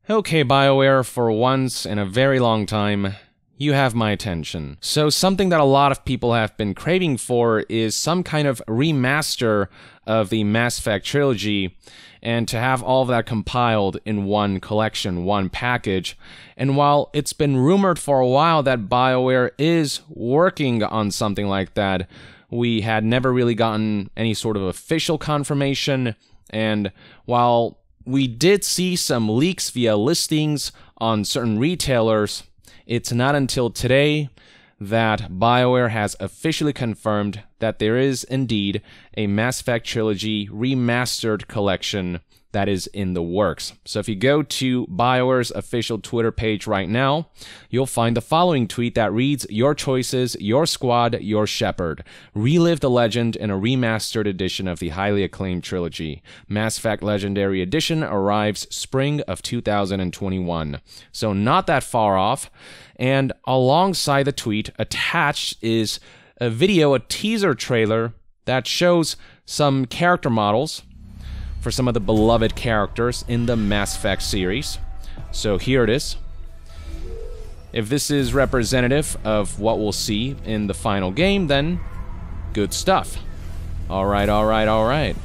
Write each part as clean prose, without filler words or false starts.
Okay, Bioware, for once in a very long time, you have my attention. So something that a lot of people have been craving for is some kind of remaster of the Mass Effect trilogy, and to have all of that compiled in one collection, one package. And while it's been rumored for a while that Bioware is working on something like that, we had never really gotten any sort of official confirmation. And while we did see some leaks via listings on certain retailers, it's not until today that Bioware has officially confirmed that there is indeed a Mass Effect Trilogy remastered collection that is in the works. So if you go to Bioware's official Twitter page right now, you'll find the following tweet that reads, "Your choices, your squad, your Shepard. Relive the legend in a remastered edition of the highly acclaimed trilogy. Mass Effect Legendary Edition arrives spring of 2021. So not that far off. And alongside the tweet, attached is a video, a teaser trailer that shows some character models for some of the beloved characters in the Mass Effect series. So here it is. If this is representative of what we'll see in the final game, then good stuff. Alright, alright, alright.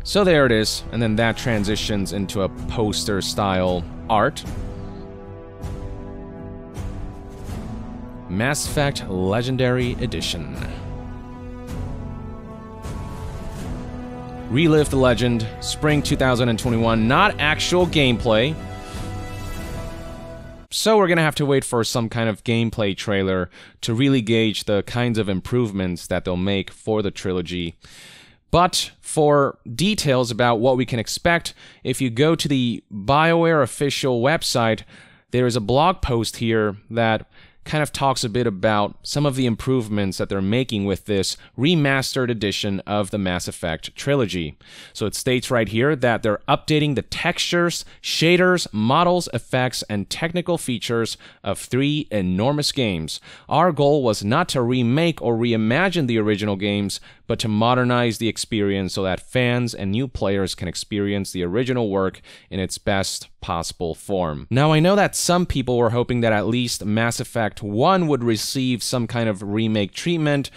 So there it is, and then that transitions into a poster-style art. Mass Effect Legendary Edition. Relive the legend, spring 2021, not actual gameplay. So we're gonna have to wait for some kind of gameplay trailer to really gauge the kinds of improvements that they'll make for the trilogy. But for details about what we can expect, if you go to the BioWare official website, there is a blog post here that kind of talks a bit about some of the improvements that they're making with this remastered edition of the Mass Effect trilogy. So it states right here that they're updating the textures, shaders, models, effects, and technical features of 3 enormous games. Our goal was not to remake or reimagine the original games, but to modernize the experience so that fans and new players can experience the original work in its best possible form. Now, I know that some people were hoping that at least Mass Effect 1 would receive some kind of remake treatment,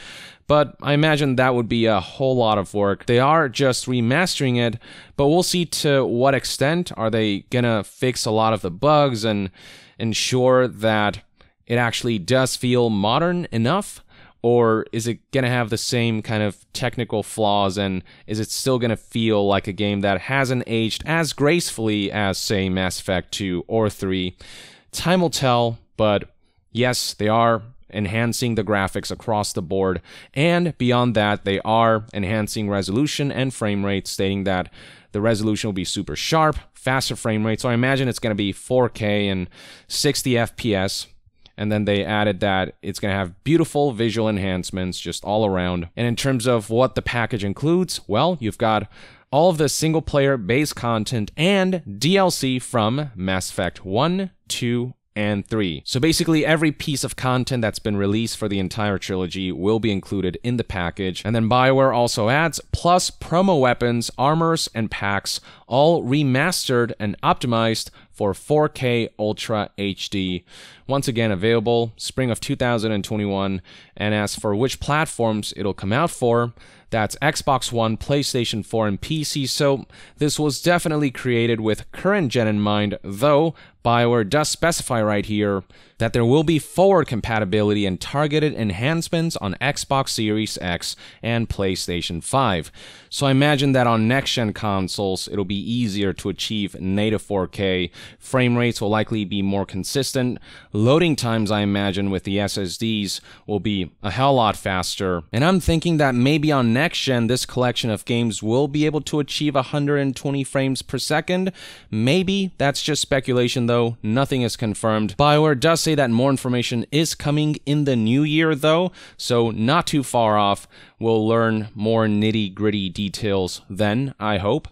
but I imagine that would be a whole lot of work. They are just remastering it, but we'll see to what extent. Are they gonna fix a lot of the bugs and ensure that it actually does feel modern enough? Or is it going to have the same kind of technical flaws, and is it still going to feel like a game that hasn't aged as gracefully as, say, Mass Effect 2 or 3? Time will tell, but yes, they are enhancing the graphics across the board, and beyond that, they are enhancing resolution and frame rate, stating that the resolution will be super sharp, faster frame rate, so I imagine it's going to be 4K and 60 FPS. And then they added that it's going to have beautiful visual enhancements just all around. And in terms of what the package includes, well, you've got all of the single-player base content and DLC from Mass Effect 1, 2, and 3. So basically every piece of content that's been released for the entire trilogy will be included in the package. And then Bioware also adds plus promo weapons, armors, and packs, all remastered and optimized for 4K Ultra HD. Once again, available spring of 2021. And as for which platforms it'll come out for, that's Xbox One, PlayStation 4, and PC. So this was definitely created with current gen in mind, though Bioware does specify right here that there will be forward compatibility and targeted enhancements on Xbox Series X and PlayStation 5. So I imagine that on next-gen consoles, it'll be easier to achieve native 4K. Frame rates will likely be more consistent. Loading times, I imagine, with the SSDs will be a hell lot faster. And I'm thinking that maybe on next-gen, this collection of games will be able to achieve 120 frames per second. Maybe. That's just speculation, though. Nothing is confirmed. Bioware does say that more information is coming in the new year, though, so not too far off. We'll learn more nitty-gritty details then, I hope.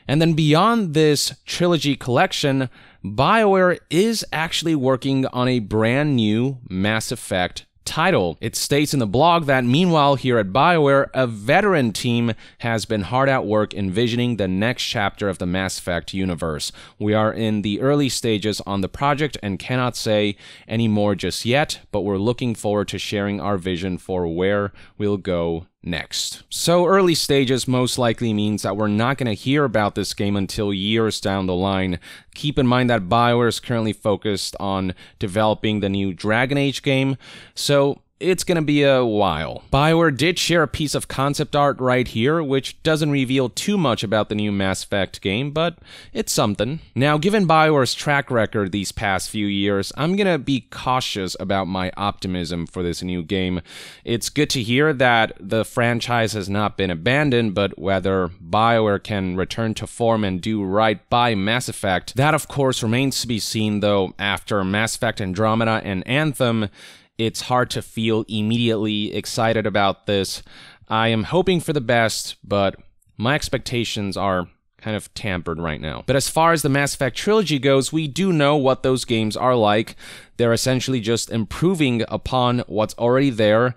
And then beyond this trilogy collection, Bioware is actually working on a brand new Mass Effect title. It states in the blog that meanwhile here at Bioware, a veteran team has been hard at work envisioning the next chapter of the Mass Effect universe. We are in the early stages on the project and cannot say any more just yet, but we're looking forward to sharing our vision for where we'll go next. So early stages most likely means that we're not going to hear about this game until years down the line. Keep in mind that Bioware is currently focused on developing the new Dragon Age game, so it's going to be a while. Bioware did share a piece of concept art right here, which doesn't reveal too much about the new Mass Effect game, but it's something. Now, given Bioware's track record these past few years, I'm going to be cautious about my optimism for this new game. It's good to hear that the franchise has not been abandoned, but whether Bioware can return to form and do right by Mass Effect, that of course remains to be seen, though after Mass Effect Andromeda and Anthem, it's hard to feel immediately excited about this. I am hoping for the best, but my expectations are kind of tampered right now. But as far as the Mass Effect trilogy goes, we do know what those games are like. They're essentially just improving upon what's already there,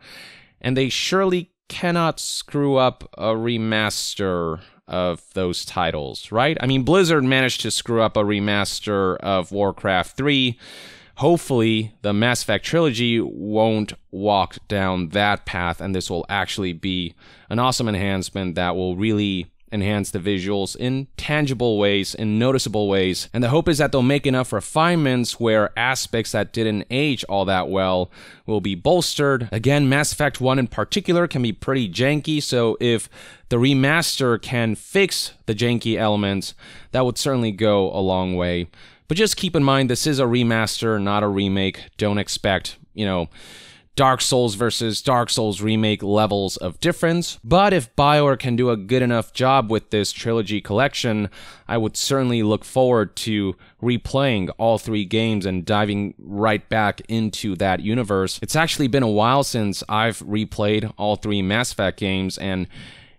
and they surely cannot screw up a remaster of those titles, right? I mean, Blizzard managed to screw up a remaster of Warcraft 3. Hopefully, the Mass Effect trilogy won't walk down that path, and this will actually be an awesome enhancement that will really enhance the visuals in tangible ways, in noticeable ways. And the hope is that they'll make enough refinements where aspects that didn't age all that well will be bolstered. Again, Mass Effect 1 in particular can be pretty janky, so if the remaster can fix the janky elements, that would certainly go a long way. But just keep in mind, this is a remaster, not a remake. Don't expect, Dark Souls versus Dark Souls remake levels of difference. But if Bioware can do a good enough job with this trilogy collection, I would certainly look forward to replaying all three games and diving right back into that universe. It's actually been a while since I've replayed all three Mass Effect games, and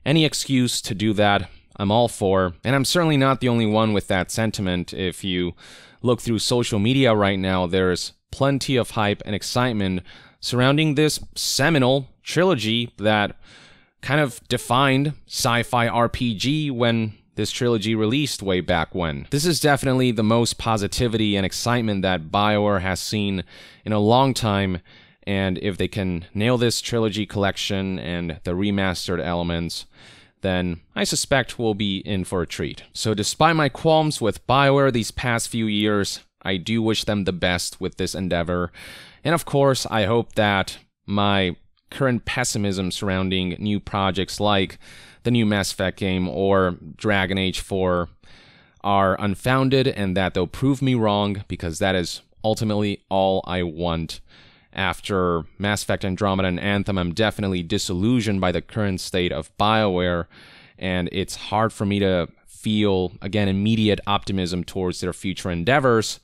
any excuse to do that, I'm all for. And I'm certainly not the only one with that sentiment. If you look through social media right now, there's plenty of hype and excitement surrounding this seminal trilogy that kind of defined sci-fi RPG when this trilogy released way back when. This is definitely the most positivity and excitement that Bioware has seen in a long time, and if they can nail this trilogy collection and the remastered elements, then I suspect we'll be in for a treat. So despite my qualms with Bioware these past few years, I do wish them the best with this endeavor. And of course, I hope that my current pessimism surrounding new projects like the new Mass Effect game or Dragon Age 4 are unfounded and that they'll prove me wrong, because that is ultimately all I want. After Mass Effect Andromeda and Anthem, I'm definitely disillusioned by the current state of Bioware, and it's hard for me to feel, again, immediate optimism towards their future endeavors,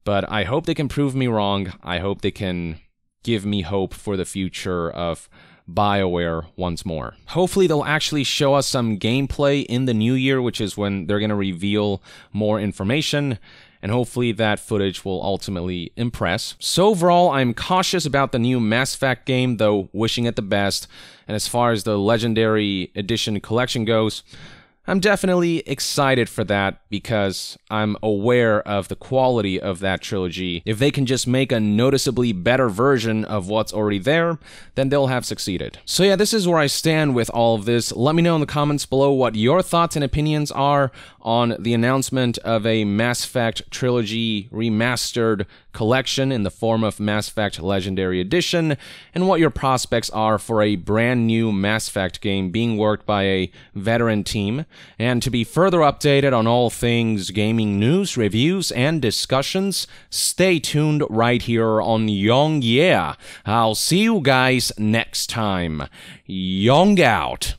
but I hope they can prove me wrong. I hope they can give me hope for the future of Bioware once more. Hopefully they'll actually show us some gameplay in the new year, which is when they're going to reveal more information, and hopefully that footage will ultimately impress. So overall, I'm cautious about the new Mass Effect game, though wishing it the best. And as far as the Legendary Edition collection goes, I'm definitely excited for that because I'm aware of the quality of that trilogy. If they can just make a noticeably better version of what's already there, then they'll have succeeded. So yeah, this is where I stand with all of this. Let me know in the comments below what your thoughts and opinions are on the announcement of a Mass Effect trilogy remastered collection in the form of Mass Effect Legendary Edition, and what your prospects are for a brand new Mass Effect game being worked by a veteran team. And to be further updated on all things gaming news, reviews, and discussions, stay tuned right here on Young Yeah. I'll see you guys next time. Young out.